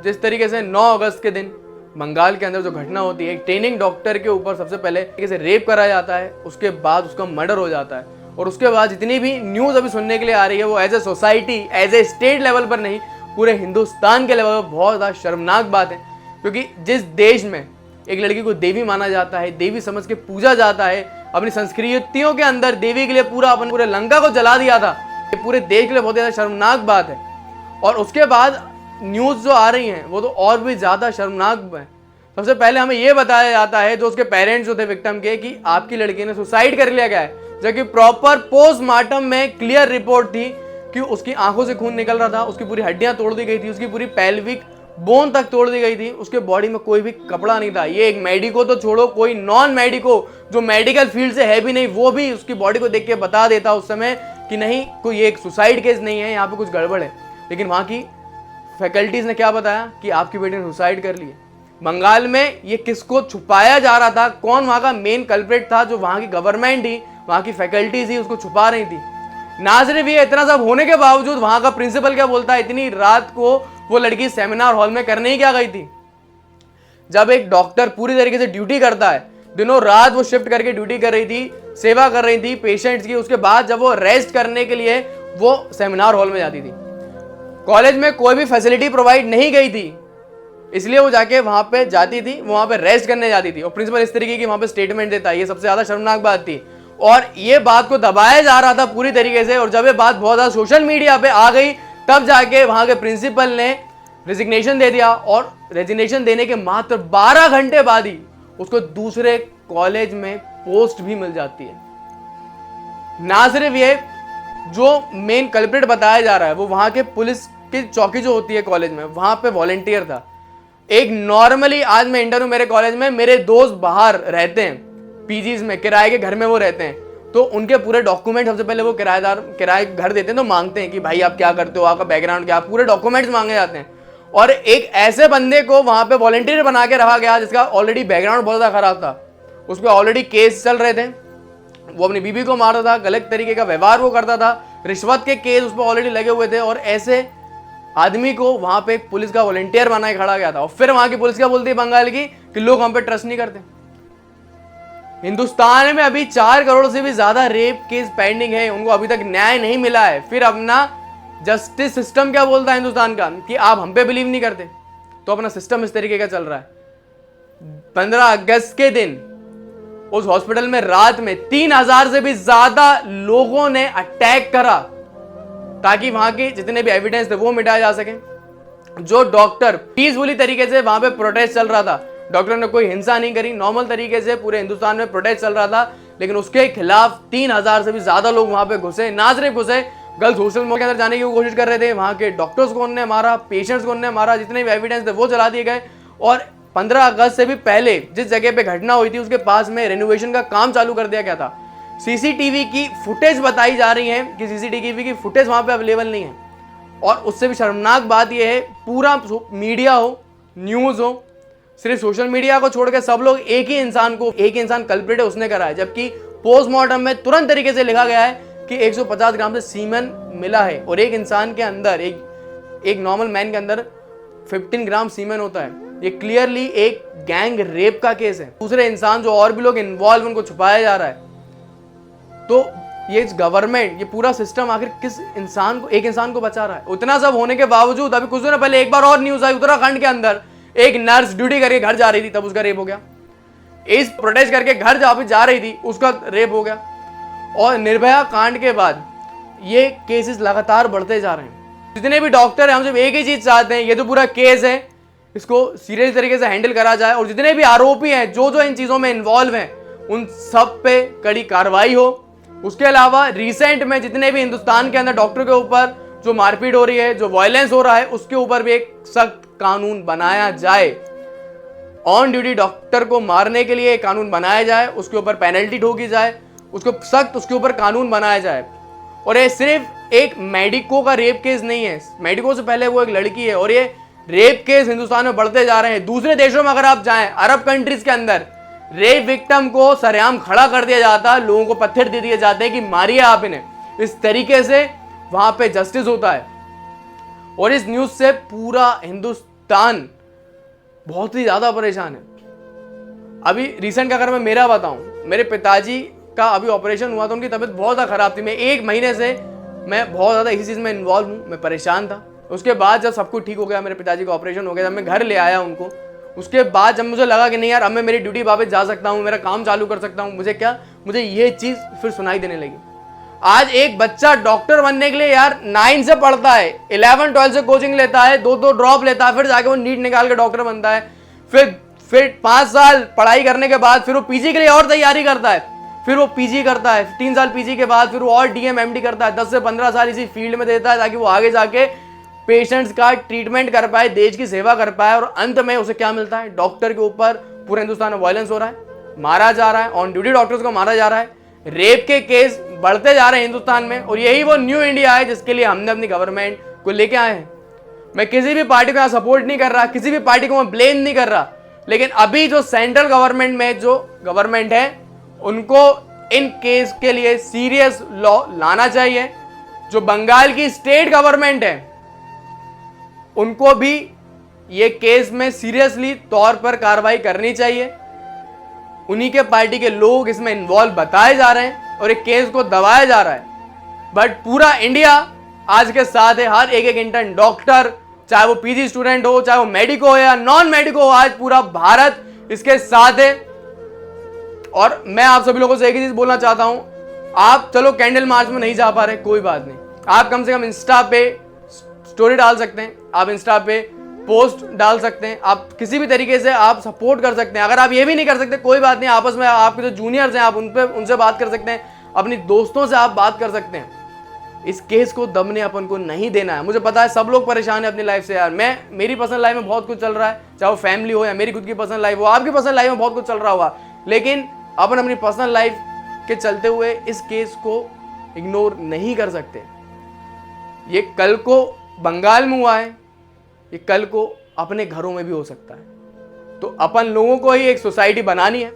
जिस तरीके से 9 अगस्त के दिन बंगाल के अंदर जो घटना होती है, एक ट्रेनिंग डॉक्टर के ऊपर सबसे पहले तरीके से रेप कराया जाता है, उसके बाद उसका मर्डर हो जाता है, और उसके बाद जितनी भी न्यूज़ अभी सुनने के लिए आ रही है वो as a society, as a state level पर नहीं, पूरे हिंदुस्तान के लेवल पर बहुत ज़्यादा शर्मनाक बात है। क्योंकि जिस देश में एक लड़की को देवी माना जाता है, देवी समझ के पूजा जाता है, अपनी संस्कृतियों के अंदर देवी के लिए पूरे लंका को जला दिया था, ये पूरे देश के लिए बहुत ज़्यादा शर्मनाक बात है। और उसके बाद न्यूज़ जो आ रही हैं वो तो और भी ज़्यादा शर्मनाक है। सबसे पहले हमें ये बताया जाता है जो उसके पेरेंट्स जो थे विक्टिम के, कि आपकी लड़की ने सुसाइड कर लिया गया है, जबकि प्रॉपर पोस्टमार्टम में क्लियर रिपोर्ट थी कि उसकी आंखों से खून निकल रहा था, उसकी पूरी हड्डियां तोड़ दी गई थी, उसकी पूरी पेल्विक बोन तक तोड़ दी गई थी, उसके बॉडी में कोई भी कपड़ा नहीं था। ये एक मेडिको तो छोड़ो, कोई नॉन मेडिको जो मेडिकल फील्ड से है भी नहीं, वो भी उसकी बॉडी को देख के बता देता उस समय कि नहीं, कोई एक सुसाइड केस नहीं है, यहाँ पे कुछ गड़बड़ है। लेकिन वहाँ की फैकल्टीज ने क्या बताया कि आपकी बेटी ने सुसाइड कर ली। बंगाल में ये किसको छुपाया जा रहा था, कौन वहाँ का मेन कल्प्रिट था? जो वहाँ की गवर्नमेंट थी, वहाँ की फैकल्टीज थी, उसको छुपा रही थी। ना सिर्फ ये, इतना सब होने के बावजूद वहाँ का प्रिंसिपल क्या बोलता है, इतनी रात को वो लड़की सेमिनार हॉल में करने ही क्या गई थी? जब एक डॉक्टर पूरी तरीके से ड्यूटी करता है, दिनों रात वो शिफ्ट करके ड्यूटी कर रही थी, सेवा कर रही थी पेशेंट्स की, उसके बाद जब वो रेस्ट करने के लिए वो सेमिनार हॉल में जाती थी। कॉलेज में कोई भी फैसिलिटी प्रोवाइड नहीं गई थी, इसलिए वो जाके वहां पे जाती थी, वहां पे रेस्ट करने जाती थी, और प्रिंसिपल इस तरीके की वहां पे स्टेटमेंट देता है। ये सबसे ज्यादा शर्मनाक बात थी, और ये बात को दबाया जा रहा था पूरी तरीके से। और जब ये बात बहुत ज्यादा सोशल मीडिया पे आ गई, तब जाके वहां के प्रिंसिपल ने रेजिग्नेशन दे दिया, और रेजिग्नेशन देने के मात्र 12 घंटे बाद ही उसको दूसरे कॉलेज में पोस्ट भी मिल जाती है। ना सिर्फ ये, जो मेन कल्प्रिट बताया जा रहा है वो वहां के पुलिस की चौकी जो होती है कॉलेज में, वहां पे वॉलंटियर था। एक नॉर्मली, आज मैं इंटर हूं मेरे कॉलेज में, मेरे दोस्त बाहर रहते हैं पीजीज में, किराए के घर में वो रहते हैं, तो उनके पूरे डॉक्यूमेंट सबसे पहले वो किराए घर देते हैं तो मांगते हैं कि भाई आप क्या करते हो, आपका बैकग्राउंड क्या, पूरे डॉक्यूमेंट्स मांगे जाते हैं। और एक ऐसे बंदे को वहां पे वॉलंटियर बना के रखा गया जिसका ऑलरेडी बैकग्राउंड बहुत ज्यादा खराब था, उस पर ऑलरेडी केस चल रहे थे, वो अपनी बीबी को मारता था, गलत तरीके का व्यवहार वो करता था, रिश्वत के केस उस पर ऑलरेडी लगे हुए थे, और ऐसे आदमी को वहां पे एक पुलिस का वॉलंटियर बना के खड़ा गया था। और फिर वहां की पुलिस क्या बोलती है बंगाल की, कि लोग हम पे ट्रस्ट नहीं करते। हिंदुस्तान में अभी 4 करोड़ से भी ज्यादा रेप केस पेंडिंग है, उनको अभी तक न्याय नहीं मिला है। फिर अपना जस्टिस सिस्टम क्या बोलता है हिंदुस्तान का, कि आप हम पे बिलीव नहीं करते, तो अपना सिस्टम इस तरीके का चल रहा है। 15 अगस्त के दिन उस हॉस्पिटल में रात में 3000 से भी ज्यादा लोगों ने अटैक करा, ताकि वहां के जितने भी एविडेंस थे वो मिटाए जा सके। जो डॉक्टर पीसफुली तरीके से वहां पे प्रोटेस्ट चल रहा था, डॉक्टर ने कोई हिंसा नहीं करी, नॉर्मल तरीके से पूरे हिंदुस्तान में प्रोटेस्ट चल रहा था, लेकिन उसके खिलाफ 3000 से भी ज्यादा लोग वहां पे घुसे। ना सिर्फ घुसे, गर्ल्स हॉस्टल के अंदर जाने की कोशिश कर रहे थे, वहां के डॉक्टर्स को उन्होंने मारा, पेशेंट्स को उन्होंने मारा, जितने भी एविडेंस थे वो जला दिए गए। और 15 अगस्त से भी पहले जिस जगह पे घटना हुई थी उसके पास में रेनोवेशन का काम चालू कर दिया गया था। सीसीटीवी की फुटेज बताई जा रही है कि सीसीटीवी की फुटेज वहां पे अवेलेबल नहीं है। और उससे भी शर्मनाक बात यह है, पूरा मीडिया हो, न्यूज हो, सिर्फ सोशल मीडिया को छोड़ के सब लोग एक ही इंसान कल्प्रिट है, उसने करा है। जबकि पोस्टमार्टम में तुरंत तरीके से लिखा गया है कि 150 ग्राम से सीमेन मिला है, और एक इंसान के अंदर, एक नॉर्मल मैन के अंदर 15 ग्राम सीमेन होता है। ये क्लियरली एक गैंग रेप का केस है। दूसरे इंसान जो और भी लोग इन्वॉल्व, उनको छुपाया जा रहा है। तो ये गवर्नमेंट, ये पूरा सिस्टम आखिर किस इंसान को, एक इंसान को बचा रहा है? उतना सब होने के बावजूद अभी कुछ दिनों पहले एक बार और न्यूज आई, उत्तराखंड के अंदर एक नर्स ड्यूटी करके घर जा रही थी, तब उसका रेप हो गया। इस प्रोटेस्ट करके घर जा रही थी, उसका रेप हो गया। और निर्भया कांड के बाद ये केसेस लगातार बढ़ते जा रहे हैं। जितने भी डॉक्टर हैं, हम सिर्फ एक ही चीज चाहते हैं, ये जो पूरा केस है इसको सीरियस तरीके से हैंडल करा जाए, और जितने भी आरोपी हैं जो इन चीजों में इन्वॉल्व हैं उन सब पे कड़ी कार्रवाई हो। उसके अलावा रिसेंट में जितने भी हिंदुस्तान के अंदर डॉक्टर के ऊपर जो मारपीट हो रही है, जो वायलेंस हो रहा है, उसके ऊपर भी एक सख्त कानून बनाया जाए। ऑन ड्यूटी डॉक्टर को मारने के लिए एक कानून बनाया जाए, उसके ऊपर पेनल्टी ठोकी जाए, उसको सख्त उसके ऊपर कानून बनाया जाए। और ये सिर्फ एक मेडिको का रेप केस नहीं है, मेडिको से पहले वो एक लड़की है, और ये रेप केस हिंदुस्तान में बढ़ते जा रहे हैं। दूसरे देशों में अगर आप जाएं, अरब कंट्रीज के अंदर रेप विक्टिम को सरेआम खड़ा कर दिया जाता है, लोगों को पत्थर दे दिए जाते हैं कि मारिए आप इन्हें। इस तरीके से वहां पे जस्टिस होता है। और इस न्यूज से पूरा हिंदुस्तान बहुत ही ज़्यादा परेशान है। अभी रिसेंट का अगर मैं मेरा बताऊं, मेरे पिताजी का अभी ऑपरेशन हुआ तो उनकी तबीयत बहुत ज़्यादा ख़राब थी। मैं 1 महीने से मैं बहुत ज़्यादा इसी चीज़ में इन्वॉल्व हूँ, मैं परेशान था। उसके बाद जब सब कुछ ठीक हो गया, मेरे पिताजी का ऑपरेशन हो गया, जब मैं घर ले आया उनको, उसके बाद जब मुझे लगा कि नहीं यार अब मैं मेरी ड्यूटी वापस जा सकता हूँ, मेरा काम चालू कर सकता हूँ, मुझे ये चीज़ फिर सुनाई देने लगी। आज एक बच्चा डॉक्टर बनने के लिए यार 9 से पढ़ता है, 11 12 से कोचिंग लेता है, 2 ड्रॉप लेता है, फिर जाके वो नीट निकाल के डॉक्टर बनता है। फिर 5 साल पढ़ाई करने के बाद फिर वो पीजी के लिए और तैयारी करता है, फिर वो पीजी करता है, 3 साल पीजी के बाद फिर वो और डीएम एमडी करता है, 10 से 15 साल इसी फील्ड में देता है ताकि वो आगे जाके पेशेंट्स का ट्रीटमेंट कर पाए, देश की सेवा कर पाए। और अंत में उसे क्या मिलता है? डॉक्टर के ऊपर पूरे हिंदुस्तान में वायलेंस हो रहा है, मारा जा रहा है, ऑन ड्यूटी डॉक्टर्स को मारा जा रहा है, रेप के केस बढ़ते जा रहे हैं हिंदुस्तान में। और यही वो न्यू इंडिया है जिसके लिए हमने अपनी गवर्नमेंट को लेके आए हैं। मैं किसी भी पार्टी को यहाँ सपोर्ट नहीं कर रहा, किसी भी पार्टी को मैं ब्लेम नहीं कर रहा, लेकिन अभी जो सेंट्रल गवर्नमेंट में जो गवर्नमेंट है उनको इन केस के लिए सीरियस लॉ लाना चाहिए। जो बंगाल की स्टेट गवर्नमेंट है उनको भी ये केस में सीरियसली तौर पर कार्रवाई करनी चाहिए। उन्हीं के पार्टी के लोग इसमें इन्वॉल्व बताए जा रहे हैं और एक केस को दबाया जा रहा है। बट पूरा इंडिया आज के साथ है, हर एक इंटर्न डॉक्टर, चाहे वो पीजी स्टूडेंट हो, चाहे वो मेडिको हो या नॉन मेडिको हो, आज पूरा भारत इसके साथ है। और मैं आप सभी लोगों से एक ही चीज बोलना चाहता हूं, आप चलो कैंडल मार्च में नहीं जा पा रहे, कोई बात नहीं, आप कम से कम इंस्टा पे स्टोरी डाल सकते हैं, आप इंस्टा पे पोस्ट डाल सकते हैं, आप किसी भी तरीके से आप सपोर्ट कर सकते हैं। अगर आप ये भी नहीं कर सकते कोई बात नहीं, आपस में आपके जो जूनियर्स हैं आप उनसे बात कर सकते हैं, अपनी दोस्तों से आप बात कर सकते हैं। इस केस को दबने अपन को नहीं देना है। मुझे पता है सब लोग परेशान है अपनी लाइफ से यार, मेरी पर्सनल लाइफ में बहुत कुछ चल रहा है, चाहे वो फैमिली हो या मेरी खुद की पर्सनल लाइफ हो, आपकी पर्सनल लाइफ में बहुत कुछ चल रहा होगा, लेकिन अपन अपनी पर्सनल लाइफ के चलते हुए इस केस को इग्नोर नहीं कर सकते। ये कल को बंगाल में हुआ है, ये कल को अपने घरों में भी हो सकता है। तो अपन लोगों को ही एक सोसाइटी बनानी है